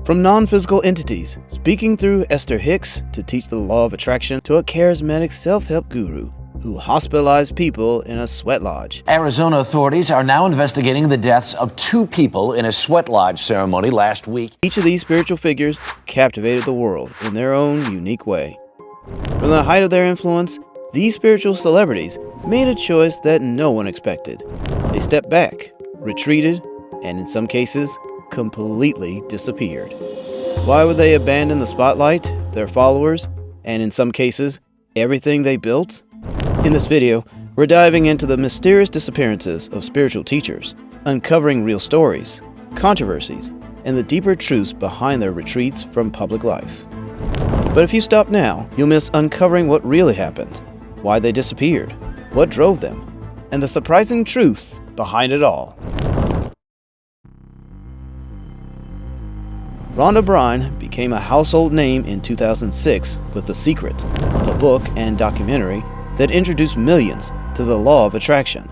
From non-physical entities, speaking through Esther Hicks to teach the law of attraction, to a charismatic self-help guru who hospitalized people in a sweat lodge. Arizona authorities are now investigating the deaths of 2 people in a sweat lodge ceremony last week. Each of these spiritual figures captivated the world in their own unique way. From the height of their influence, these spiritual celebrities made a choice that no one expected. They stepped back, retreated, and in some cases, completely disappeared. Why would they abandon the spotlight, their followers, and in some cases, everything they built? In this video, we're diving into the mysterious disappearances of spiritual teachers, uncovering real stories, controversies, and the deeper truths behind their retreats from public life. But if you stop now, you'll miss uncovering what really happened, why they disappeared, what drove them, and the surprising truths behind it all. Rhonda Byrne became a household name in 2006 with The Secret, a book and documentary that introduced millions to the law of attraction.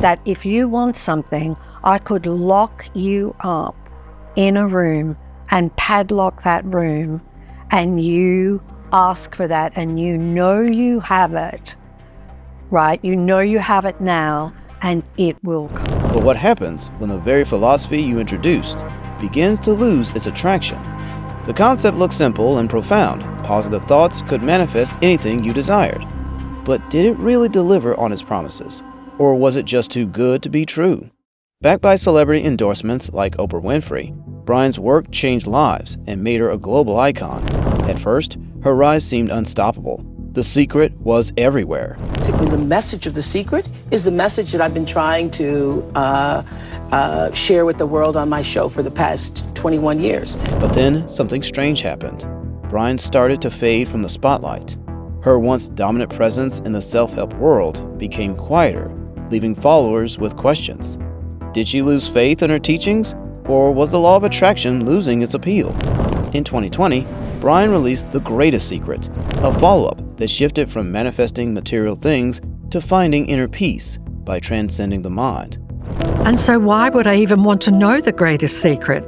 That if you want something, I could lock you up in a room and padlock that room, and you ask for that and you know you have it, right? You know you have it now and it will come. But what happens when the very philosophy you introduced begins to lose its attraction? The concept looks simple and profound. Positive thoughts could manifest anything you desired. But did it really deliver on its promises? Or was it just too good to be true? Backed by celebrity endorsements like Oprah Winfrey, Byrne's work changed lives and made her a global icon. At first, her rise seemed unstoppable. The Secret was everywhere. Basically, the message of The Secret is the message that I've been trying to share with the world on my show for the past 21 years. But then something strange happened. Byrne started to fade from the spotlight. Her once dominant presence in the self-help world became quieter, leaving followers with questions. Did she lose faith in her teachings, or was the law of attraction losing its appeal? In 2020, Byrne released The Greatest Secret, a follow-up that shifted from manifesting material things to finding inner peace by transcending the mind. And so why would I even want to know the greatest secret?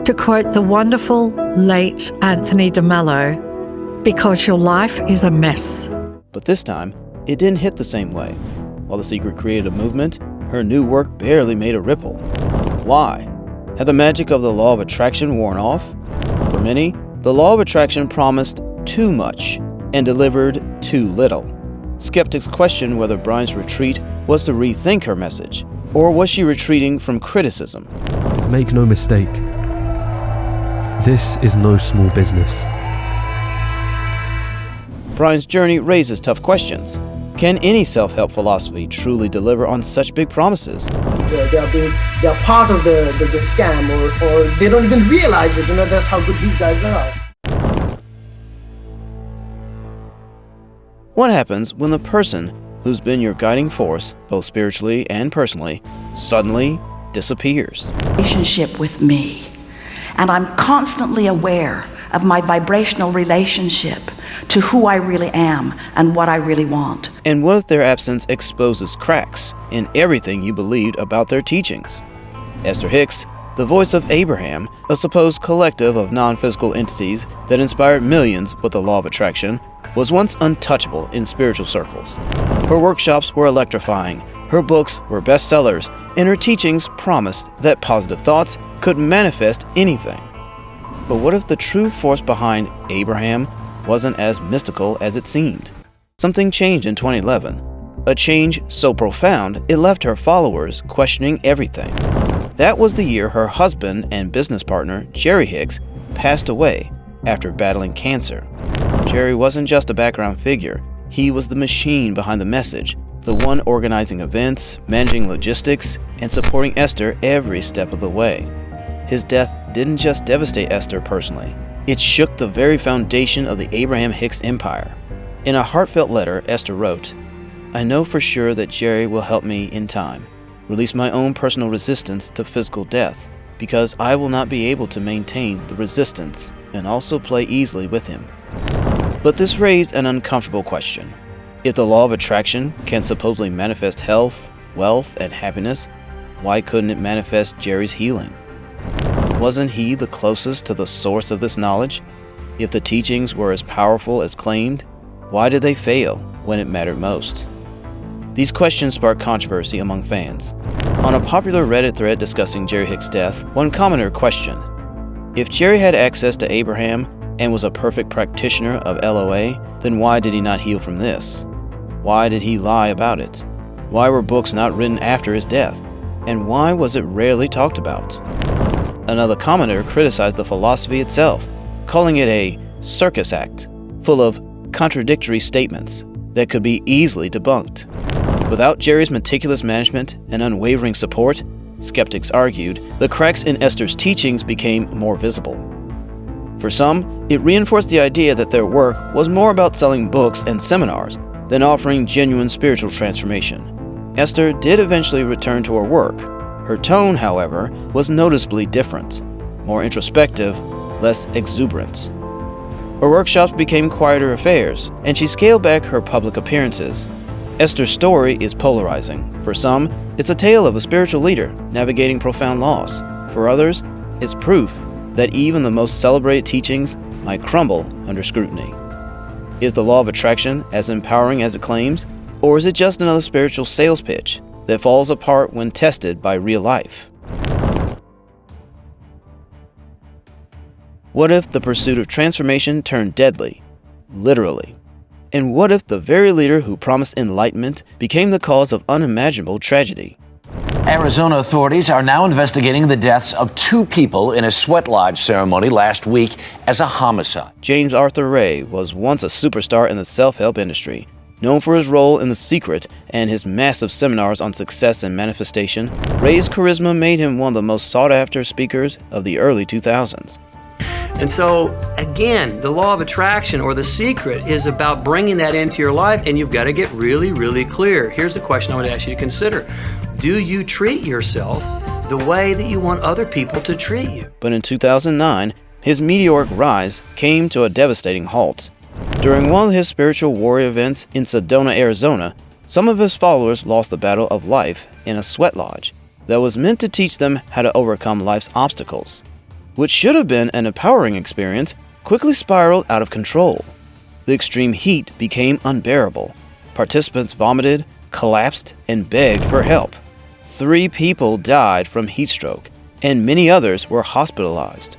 To quote the wonderful late Anthony DeMello, because your life is a mess. But this time, it didn't hit the same way. While The Secret created a movement, her new work barely made a ripple. Why? Had the magic of the law of attraction worn off? For many, the law of attraction promised too much and delivered too little. Skeptics question whether Byrne's retreat was to rethink her message, or was she retreating from criticism? Make no mistake, this is no small business. Byrne's journey raises tough questions. Can any self-help philosophy truly deliver on such big promises? They're part of the scam, or they don't even realize it. That's how good these guys are. What happens when the person who's been your guiding force, both spiritually and personally, suddenly disappears? Relationship with me, and I'm constantly aware of my vibrational relationship to who I really am and what I really want. And what if their absence exposes cracks in everything you believed about their teachings? Esther Hicks, the voice of Abraham, a supposed collective of non-physical entities that inspired millions with the law of attraction, was once untouchable in spiritual circles. Her workshops were electrifying, her books were bestsellers, and her teachings promised that positive thoughts could manifest anything. But what if the true force behind Abraham wasn't as mystical as it seemed? Something changed in 2011, a change so profound it left her followers questioning everything. That was the year her husband and business partner, Jerry Hicks, passed away after battling cancer. Jerry wasn't just a background figure, he was the machine behind the message, the one organizing events, managing logistics, and supporting Esther every step of the way. His death didn't just devastate Esther personally, it shook the very foundation of the Abraham Hicks empire. In a heartfelt letter, Esther wrote, "I know for sure that Jerry will help me in time, release my own personal resistance to physical death, because I will not be able to maintain the resistance and also play easily with him." But this raised an uncomfortable question. If the law of attraction can supposedly manifest health, wealth, and happiness, why couldn't it manifest Jerry's healing? wasn't he the closest to the source of this knowledge? If the teachings were as powerful as claimed, why did they fail when it mattered most? These questions sparked controversy among fans. On a popular Reddit thread discussing Jerry Hicks' death, one commenter questioned, if Jerry had access to Abraham and was a perfect practitioner of LOA, then why did he not heal from this? Why did he lie about it? Why were books not written after his death? And why was it rarely talked about? Another commenter criticized the philosophy itself, calling it a circus act, full of contradictory statements that could be easily debunked. Without Jerry's meticulous management and unwavering support, skeptics argued, the cracks in Esther's teachings became more visible. For some, it reinforced the idea that their work was more about selling books and seminars than offering genuine spiritual transformation. Esther did eventually return to her work. Her tone, however, was noticeably different, more introspective, less exuberant. Her workshops became quieter affairs, and she scaled back her public appearances. Esther's story is polarizing. For some, it's a tale of a spiritual leader navigating profound loss. For others, it's proof that even the most celebrated teachings might crumble under scrutiny. Is the law of attraction as empowering as it claims, or is it just another spiritual sales pitch that falls apart when tested by real life? What if the pursuit of transformation turned deadly, literally? And what if the very leader who promised enlightenment became the cause of unimaginable tragedy? Arizona authorities are now investigating the deaths of 2 people in a sweat lodge ceremony last week as a homicide. James Arthur Ray was once a superstar in the self-help industry. Known for his role in The Secret and his massive seminars on success and manifestation, Ray's charisma made him one of the most sought-after speakers of the early 2000s. And so, again, the law of attraction or the secret is about bringing that into your life, and you've got to get really, really clear. Here's the question I would ask you to consider. Do you treat yourself the way that you want other people to treat you? But in 2009, his meteoric rise came to a devastating halt. During one of his spiritual warrior events in Sedona, Arizona, some of his followers lost the battle of life in a sweat lodge that was meant to teach them how to overcome life's obstacles. Which should have been an empowering experience, quickly spiraled out of control. The extreme heat became unbearable. Participants vomited, collapsed, and begged for help. 3 people died from heat stroke, and many others were hospitalized.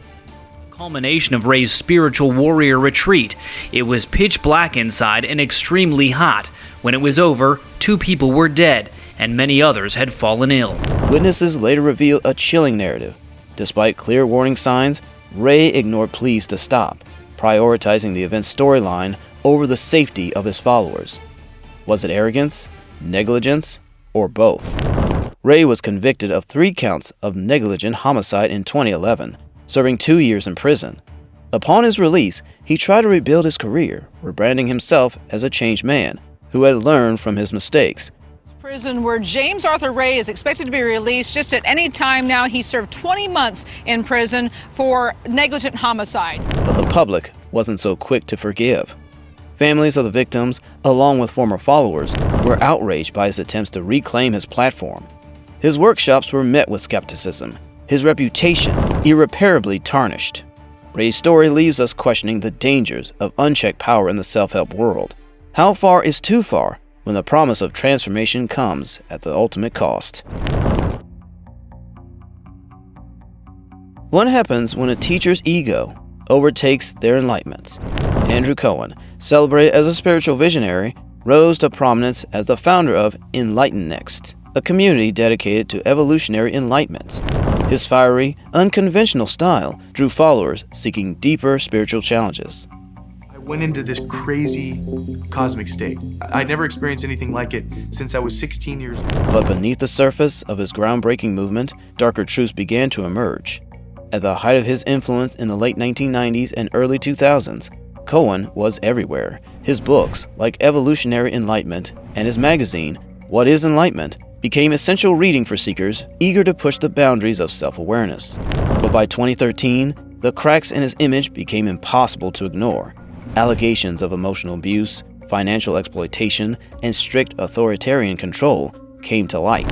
Culmination of Ray's spiritual warrior retreat. It was pitch black inside and extremely hot. When it was over, 2 people were dead, and many others had fallen ill. Witnesses later revealed a chilling narrative. Despite clear warning signs, Ray ignored pleas to stop, prioritizing the event's storyline over the safety of his followers. Was it arrogance, negligence, or both? Ray was convicted of 3 counts of negligent homicide in 2011, serving 2 years in prison. Upon his release, he tried to rebuild his career, rebranding himself as a changed man who had learned from his mistakes. Prison where James Arthur Ray is expected to be released just at any time now. He served 20 months in prison for negligent homicide. But the public wasn't so quick to forgive. Families of the victims, along with former followers, were outraged by his attempts to reclaim his platform. His workshops were met with skepticism, his reputation irreparably tarnished. Ray's story leaves us questioning the dangers of unchecked power in the self-help world. How far is too far when the promise of transformation comes at the ultimate cost? What happens when a teacher's ego overtakes their enlightenment? Andrew Cohen, celebrated as a spiritual visionary, rose to prominence as the founder of Enlighten Next, a community dedicated to evolutionary enlightenment. His fiery, unconventional style drew followers seeking deeper spiritual challenges. Went into this crazy cosmic state. I'd never experienced anything like it since I was 16 years old. But beneath the surface of his groundbreaking movement, darker truths began to emerge. At the height of his influence in the late 1990s and early 2000s, Cohen was everywhere. His books, like Evolutionary Enlightenment, and his magazine, What is Enlightenment, became essential reading for seekers eager to push the boundaries of self-awareness. But by 2013, the cracks in his image became impossible to ignore. Allegations of emotional abuse, financial exploitation, and strict authoritarian control came to light.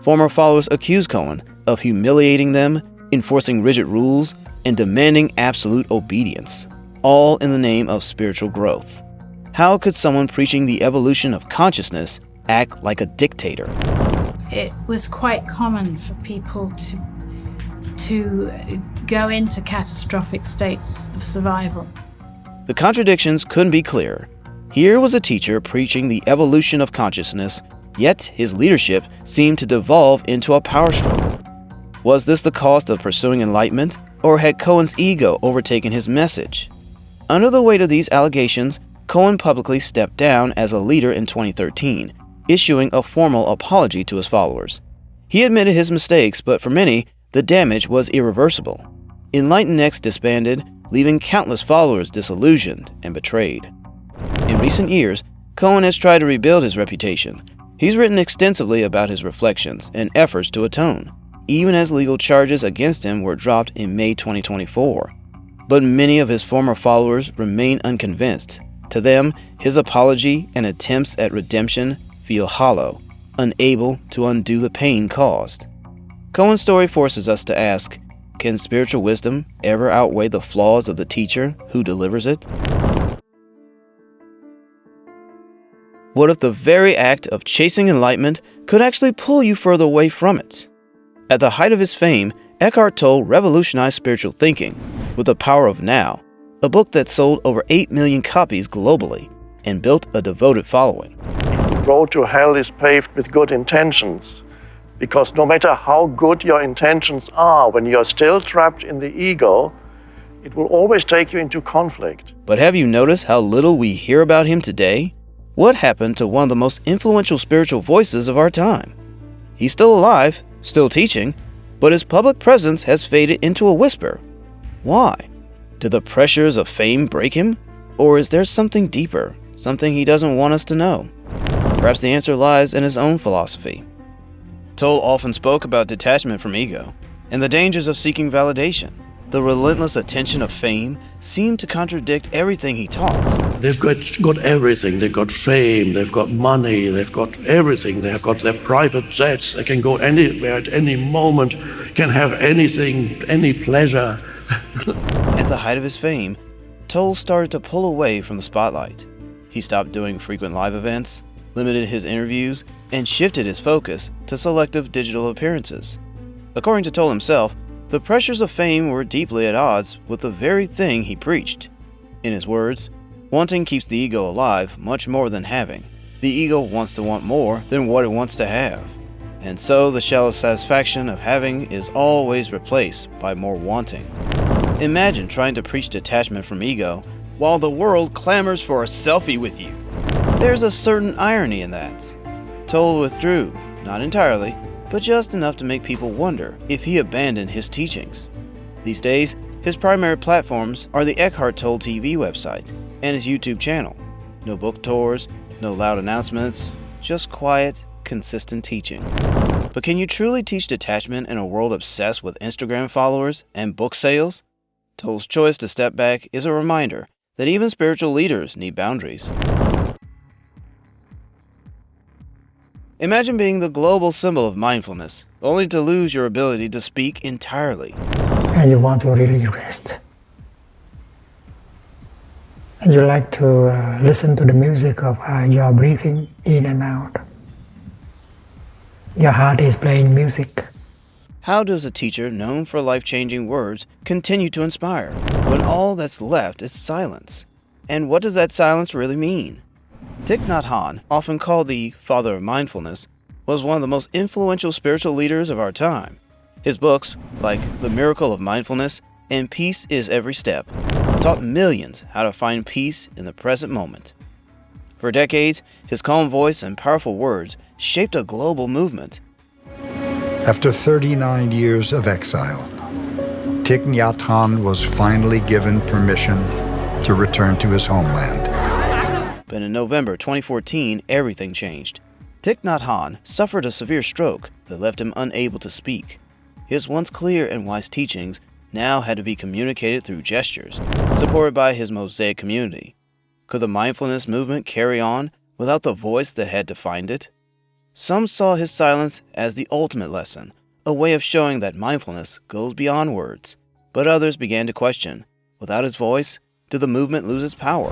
Former followers accused Cohen of humiliating them enforcing rigid rules, and demanding absolute obedience, all in the name of spiritual growth. How could someone preaching the evolution of consciousness act like a dictator? It was quite common for people to go into catastrophic states of survival. The contradictions couldn't be clearer. Here was a teacher preaching the evolution of consciousness, yet his leadership seemed to devolve into a power struggle. Was this the cost of pursuing enlightenment, or had Cohen's ego overtaken his message? Under the weight of these allegations, Cohen publicly stepped down as a leader in 2013, issuing a formal apology to his followers. He admitted his mistakes, but for many, the damage was irreversible. Enlightened X disbanded, leaving countless followers disillusioned and betrayed. In recent years, Cohen has tried to rebuild his reputation. He's written extensively about his reflections and efforts to atone, even as legal charges against him were dropped in May 2024. But many of his former followers remain unconvinced. To them, his apology and attempts at redemption feel hollow, unable to undo the pain caused. Cohen's story forces us to ask, can spiritual wisdom ever outweigh the flaws of the teacher who delivers it? What if the very act of chasing enlightenment could actually pull you further away from it? At the height of his fame, Eckhart Tolle revolutionized spiritual thinking with The Power of Now, a book that sold over 8 million copies globally and built a devoted following. The road to hell is paved with good intentions, because no matter how good your intentions are, when you're still trapped in the ego, it will always take you into conflict. But have you noticed how little we hear about him today? What happened to one of the most influential spiritual voices of our time? He's still alive, still teaching, but his public presence has faded into a whisper. Why? Did the pressures of fame break him? Or is there something deeper, something he doesn't want us to know? Perhaps the answer lies in his own philosophy. Tolle often spoke about detachment from ego and the dangers of seeking validation. The relentless attention of fame seemed to contradict everything he taught. They've got everything. They've got fame, they've got money, they've got everything. They've got their private jets. They can go anywhere at any moment, can have anything, any pleasure. At the height of his fame, Tolle started to pull away from the spotlight. He stopped doing frequent live events, limited his interviews, and shifted his focus to selective digital appearances. According to Tolle himself, the pressures of fame were deeply at odds with the very thing he preached. In his words, wanting keeps the ego alive much more than having. The ego wants to want more than what it wants to have. And so the shallow satisfaction of having is always replaced by more wanting. Imagine trying to preach detachment from ego while the world clamors for a selfie with you. There's a certain irony in that. Tolle withdrew, not entirely, but just enough to make people wonder if he abandoned his teachings. These days, his primary platforms are the Eckhart Tolle TV website and his YouTube channel. No book tours, no loud announcements, just quiet, consistent teaching. But can you truly teach detachment in a world obsessed with Instagram followers and book sales? Tolle's choice to step back is a reminder that even spiritual leaders need boundaries. Imagine being the global symbol of mindfulness, only to lose your ability to speak entirely. And you want to really rest. And you like to listen to the music of your breathing in and out. Your heart is playing music. How does a teacher known for life-changing words continue to inspire when all that's left is silence? And what does that silence really mean? Thich Nhat Hanh, often called the father of mindfulness, was one of the most influential spiritual leaders of our time. His books, like The Miracle of Mindfulness and Peace is Every Step, taught millions how to find peace in the present moment. For decades, his calm voice and powerful words shaped a global movement. After 39 years of exile, Thich Nhat Hanh was finally given permission to return to his homeland. But in November 2014, everything changed. Thich Nhat Hanh suffered a severe stroke that left him unable to speak. His once clear and wise teachings now had to be communicated through gestures, supported by his Mosaic community. Could the mindfulness movement carry on without the voice that had defined it? Some saw his silence as the ultimate lesson, a way of showing that mindfulness goes beyond words. But others began to question, without his voice, did the movement lose its power?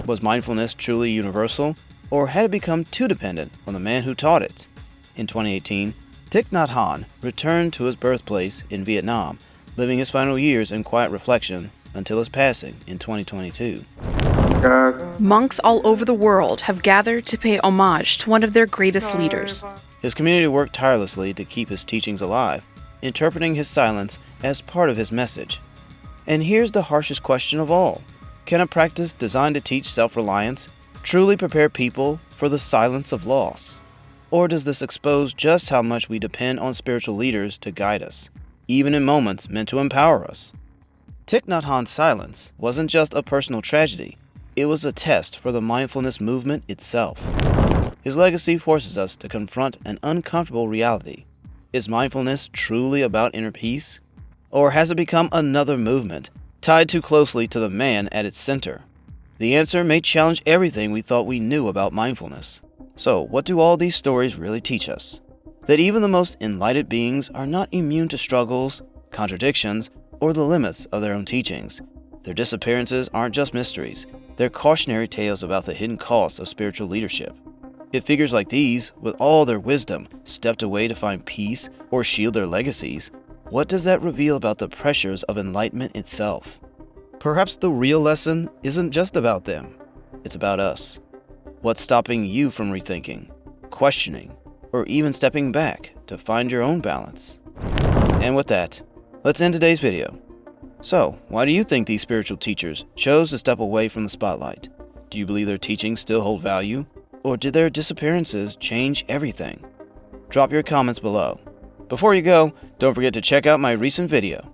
Was mindfulness truly universal, or had it become too dependent on the man who taught it? In 2018, Thich Nhat Hanh returned to his birthplace in Vietnam, living his final years in quiet reflection until his passing in 2022. Monks all over the world have gathered to pay homage to one of their greatest leaders. His community worked tirelessly to keep his teachings alive, interpreting his silence as part of his message. And here's the harshest question of all. Can a practice designed to teach self-reliance truly prepare people for the silence of loss? Or does this expose just how much we depend on spiritual leaders to guide us, even in moments meant to empower us? Thich Nhat Hanh's silence wasn't just a personal tragedy, it was a test for the mindfulness movement itself. His legacy forces us to confront an uncomfortable reality. Is mindfulness truly about inner peace? Or has it become another movement, tied too closely to the man at its center? The answer may challenge everything we thought we knew about mindfulness. So, what do all these stories really teach us? That even the most enlightened beings are not immune to struggles, contradictions, or the limits of their own teachings. Their disappearances aren't just mysteries, they're cautionary tales about the hidden costs of spiritual leadership. If figures like these, with all their wisdom, stepped away to find peace or shield their legacies, what does that reveal about the pressures of enlightenment itself? Perhaps the real lesson isn't just about them, it's about us. What's stopping you from rethinking, questioning, or even stepping back to find your own balance? And with that, let's end today's video. So, why do you think these spiritual teachers chose to step away from the spotlight? Do you believe their teachings still hold value? Or did their disappearances change everything? Drop your comments below. Before you go, don't forget to check out my recent video,